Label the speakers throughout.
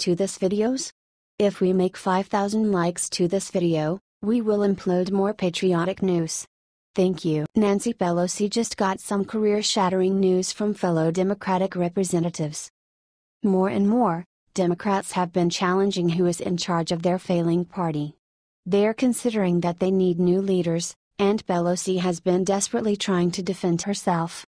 Speaker 1: to this videos? If we make 5,000 likes to this video, we will upload more patriotic news. Thank you. Nancy Pelosi just got some career-shattering news from fellow Democratic representatives. More and more, Democrats have been challenging who is in charge of their failing party. They're considering that they need new leaders, and Pelosi has been desperately trying to defend herself.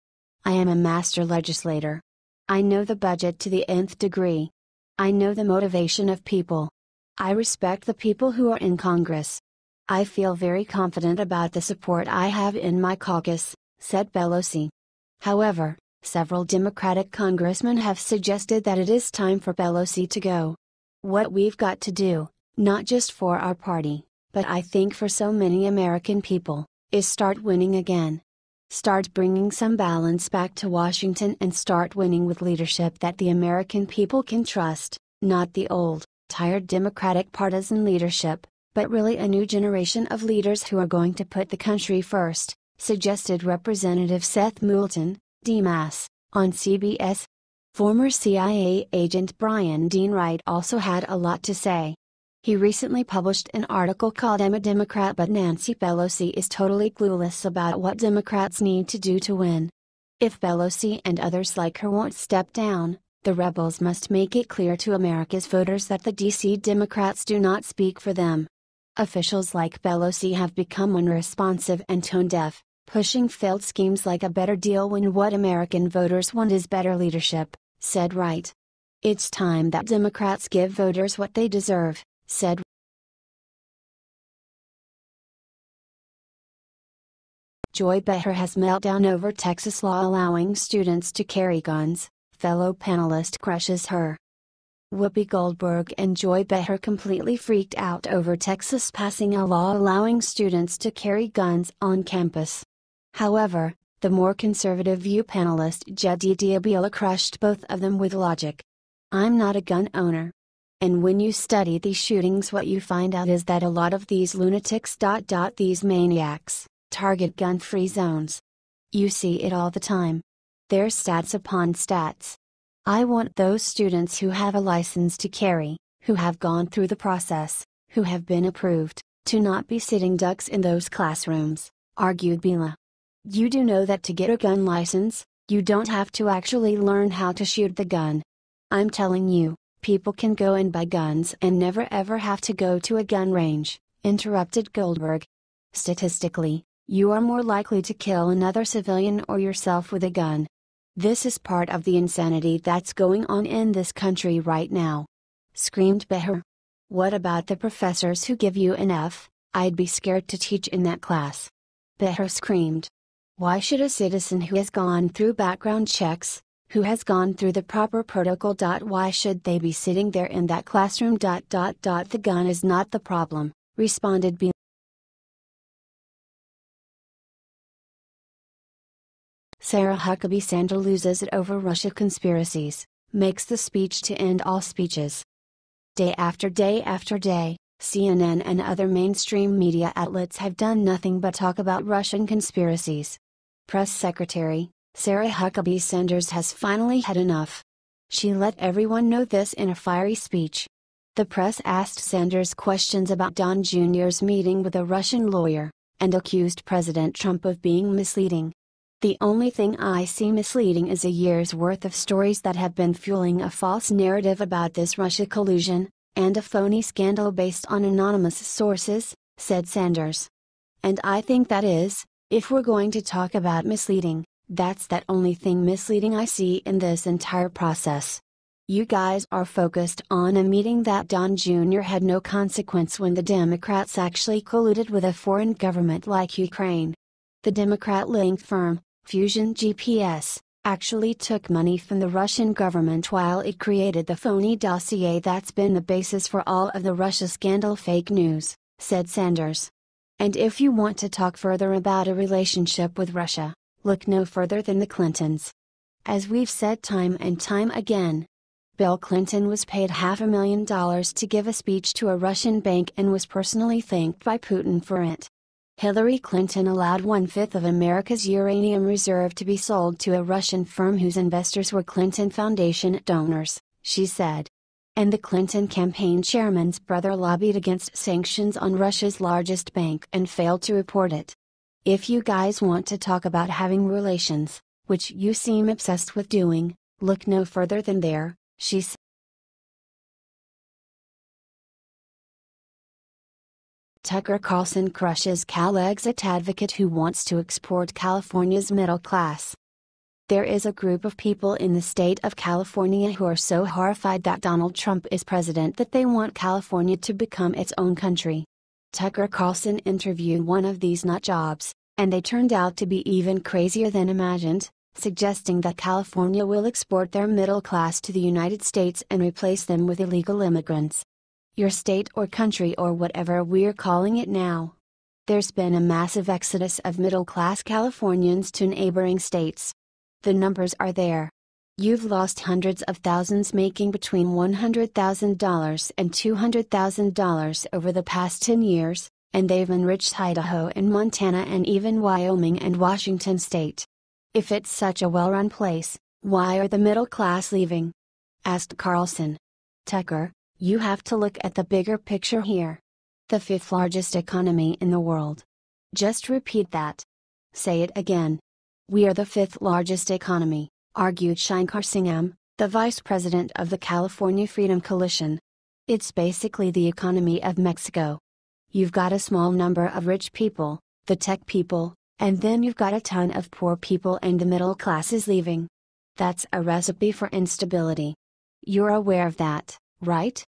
Speaker 1: I am a master legislator. I know the budget to the nth degree. I know the motivation of people. I respect the people who are in Congress. I feel very confident about the support I have in my caucus, said Pelosi. However, several Democratic congressmen have suggested that it is time for Pelosi to go. What we've got to do, not just for our party, but I think for so many American people, is start winning again. Start bringing some balance back to Washington and start winning with leadership that the American people can trust, not the old, tired Democratic partisan leadership, but really a new generation of leaders who are going to put the country first, suggested Representative Seth Moulton, DMAS, on CBS. Former CIA agent Brian Dean Wright also had a lot to say. He recently published an article called "I'm a Democrat but Nancy Pelosi is totally clueless about what Democrats need to do to win." If Pelosi and others like her won't step down, the rebels must make it clear to America's voters that the DC Democrats do not speak for them. Officials like Pelosi have become unresponsive and tone-deaf, pushing failed schemes like a better deal when what American voters want is better leadership, said Wright. It's time that Democrats give voters what they deserve, said Joy Behar has meltdown over Texas law allowing students to carry guns, fellow panelist crushes her. Whoopi Goldberg and Joy Behar completely freaked out over Texas passing a law allowing students to carry guns on campus. However, the more conservative View panelist Jedediah Bila crushed both of them with logic. I'm not a gun owner. And when you study these shootings, what you find out is that a lot of these lunatics, these maniacs, target gun-free zones. You see it all the time. There's stats upon stats. I want those students who have a license to carry, who have gone through the process, who have been approved, to not be sitting ducks in those classrooms, argued Bila. You do know that to get a gun license, you don't have to actually learn how to shoot the gun. I'm telling you, people can go and buy guns and never ever have to go to a gun range, interrupted Goldberg. Statistically, you are more likely to kill another civilian or yourself with a gun. This is part of the insanity that's going on in this country right now, screamed Behar. What about the professors who give you an F? I'd be scared to teach in that class. Behar screamed. Why should a citizen who has gone through background checks, who has gone through the proper protocol. Why should they be sitting there in that classroom. The gun is not the problem, responded B. Sarah Huckabee Sanders loses it over Russia conspiracies, makes the speech to end all speeches. Day after day after day, CNN and other mainstream media outlets have done nothing but talk about Russian conspiracies. Press Secretary Sarah Huckabee Sanders has finally had enough. She let everyone know this in a fiery speech. The press asked Sanders questions about Don Jr.'s meeting with a Russian lawyer, and accused President Trump of being misleading. The only thing I see misleading is a year's worth of stories that have been fueling a false narrative about this Russia collusion, and a phony scandal based on anonymous sources, said Sanders. And I think that is, if we're going to talk about misleading, that's that only thing misleading I see in this entire process. You guys are focused on a meeting that Don Jr. had no consequence when the Democrats actually colluded with a foreign government like Ukraine. The Democrat-linked firm, Fusion GPS, actually took money from the Russian government while it created the phony dossier that's been the basis for all of the Russia scandal fake news, said Sanders. And if you want to talk further about a relationship with Russia, look no further than the Clintons. As we've said time and time again, Bill Clinton was paid $500,000 to give a speech to a Russian bank and was personally thanked by Putin for it. Hillary Clinton allowed 1/5 of America's uranium reserve to be sold to a Russian firm whose investors were Clinton Foundation donors, she said. And the Clinton campaign chairman's brother lobbied against sanctions on Russia's largest bank and failed to report it. If you guys want to talk about having relations, which you seem obsessed with doing, look no further than there, she said. Tucker Carlson crushes Cal exit advocate who wants to export California's middle class. There is a group of people in the state of California who are so horrified that Donald Trump is president that they want California to become its own country. Tucker Carlson interviewed one of these nutjobs, and they turned out to be even crazier than imagined, suggesting that California will export their middle class to the United States and replace them with illegal immigrants. Your state or country or whatever we're calling it now. There's been a massive exodus of middle-class Californians to neighboring states. The numbers are there. You've lost hundreds of thousands making between $100,000 and $200,000 over the past 10 years, and they've enriched Idaho and Montana and even Wyoming and Washington state. If it's such a well-run place, why are the middle class leaving? Asked Carlson. Tucker, you have to look at the bigger picture here. The fifth largest economy in the world. Just repeat that. Say it again. We are the fifth largest economy, argued Shankar Singham, the vice president of the California Freedom Coalition. It's basically the economy of Mexico. You've got a small number of rich people, the tech people, and then you've got a ton of poor people and the middle class is leaving. That's a recipe for instability. You're aware of that, right?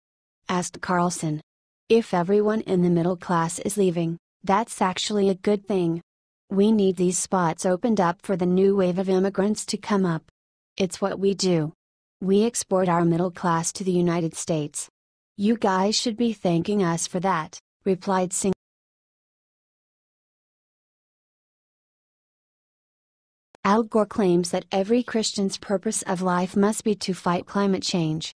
Speaker 1: Asked Carlson. If everyone in the middle class is leaving, that's actually a good thing. We need these spots opened up for the new wave of immigrants to come up. It's what we do. We export our middle class to the United States. You guys should be thanking us for that, replied Singh. Al Gore claims that every Christian's purpose of life must be to fight climate change.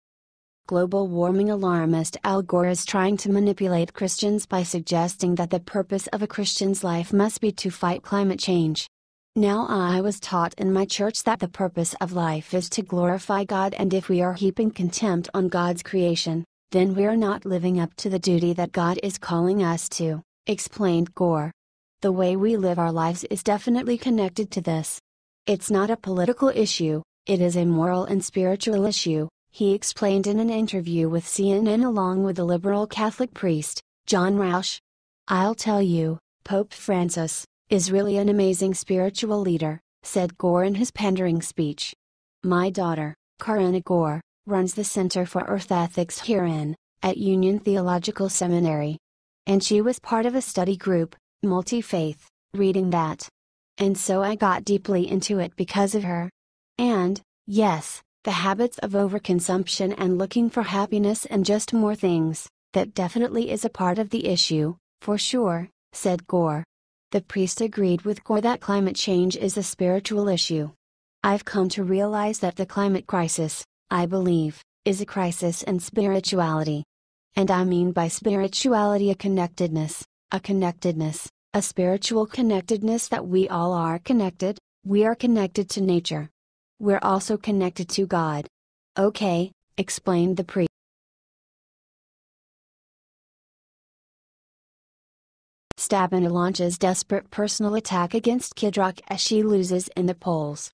Speaker 1: Global warming alarmist Al Gore is trying to manipulate Christians by suggesting that the purpose of a Christian's life must be to fight climate change. Now I was taught in my church that the purpose of life is to glorify God, and if we are heaping contempt on God's creation, then we are not living up to the duty that God is calling us to, explained Gore. The way we live our lives is definitely connected to this. It's not a political issue, it is a moral and spiritual issue, he explained in an interview with CNN along with the liberal Catholic priest, John Roush. I'll tell you, Pope Francis is really an amazing spiritual leader, said Gore in his pandering speech. My daughter, Karina Gore, runs the Center for Earth Ethics here at Union Theological Seminary. And she was part of a study group, Multi-Faith, reading that. And so I got deeply into it because of her. And, yes, the habits of overconsumption and looking for happiness and just more things, that definitely is a part of the issue, for sure, said Gore. The priest agreed with Gore that climate change is a spiritual issue. I've come to realize that the climate crisis, I believe, is a crisis in spirituality. And I mean by spirituality a connectedness, a spiritual connectedness that we all are connected, we are connected to nature. We're also connected to God. Okay, explained the priest. Stabenow launches desperate personal attack against Kid Rock as she loses in the polls.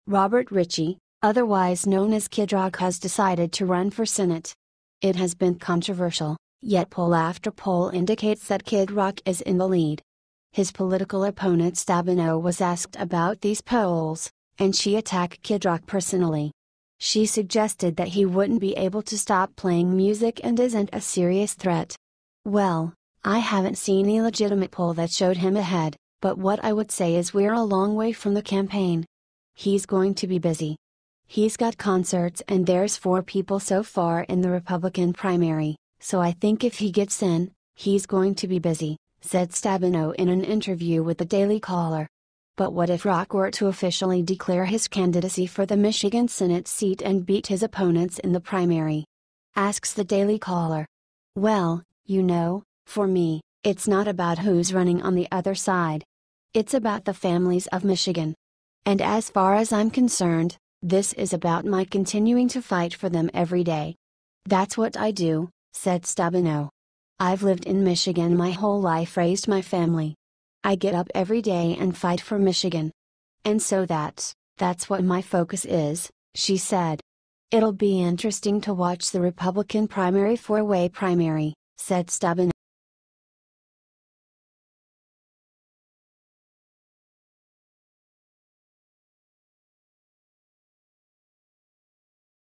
Speaker 1: Robert Ritchie, otherwise known as Kid Rock, has decided to run for Senate. It has been controversial, yet poll after poll indicates that Kid Rock is in the lead. His political opponent Stabenow was asked about these polls, and she attacked Kid Rock personally. She suggested that he wouldn't be able to stop playing music and isn't a serious threat. Well, I haven't seen a legitimate poll that showed him ahead, but what I would say is we're a long way from the campaign. He's going to be busy. He's got concerts and there's 4 people so far in the Republican primary, so I think if he gets in, he's going to be busy, said Stabenow in an interview with the Daily Caller. But what if Rock were to officially declare his candidacy for the Michigan Senate seat and beat his opponents in the primary? Asks the Daily Caller. Well, you know, for me, it's not about who's running on the other side. It's about the families of Michigan. And as far as I'm concerned, this is about my continuing to fight for them every day. That's what I do, said Stabenow. I've lived in Michigan my whole life, raised my family. I get up every day and fight for Michigan. And so that's what my focus is, she said. It'll be interesting to watch the Republican primary four-way primary, said Stabenow.